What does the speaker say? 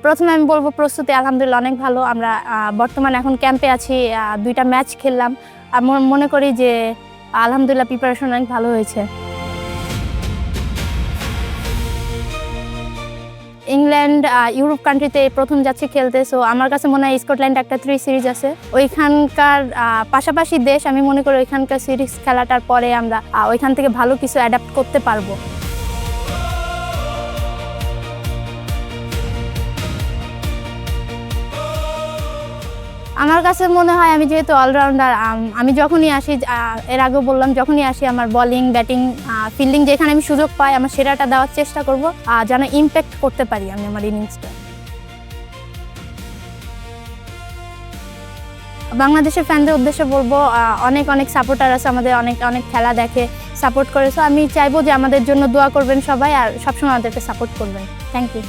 প্রথমে আমি বলব প্রস্তুতি আলহামদুলিল্লাহ অনেক ভালো। আমরা বর্তমানে এখন ক্যাম্পে আছি, ২টা ম্যাচ খেললাম। মনে করি যে আলহামদুলিল্লাহ প্রিপারেশন অনেক ভালো হয়েছে। ইংল্যান্ড ইউরোপ কান্ট্রিতে প্রথম যাচ্ছি খেলতে। সো আমার কাছে মনে হয় স্কটল্যান্ড একটা 3 সিরিজ আছে, ওইখানকার পাশাপাশি দেশ। আমি মনে করি ওইখানকার সিরিজ খেলাটার পরে আমরা ওইখান থেকে ভালো কিছু অ্যাডাপ্ট করতে পারবো। আমার কাছে মনে হয় আমি যেহেতু অলরাউন্ডার, আমি যখনই আসি, এর আগেও বললাম, যখনই আসি আমার বলিং, ব্যাটিং, ফিল্ডিং যেখানে আমি সুযোগ পাই আমার সেরাটা দেওয়ার চেষ্টা করব, যেন ইম্প্যাক্ট করতে পারি আমি আমার ইনিংসটা। বাংলাদেশের ফ্যানদের উদ্দেশ্যে বলবো, অনেক অনেক সাপোর্টার আছে আমাদের, অনেক অনেক খেলা দেখে সাপোর্ট করে। সো আমি চাইবো যে আমাদের জন্য দোয়া করবেন সবাই, আর সবসময় আমাদেরকে সাপোর্ট করবেন। Thank you.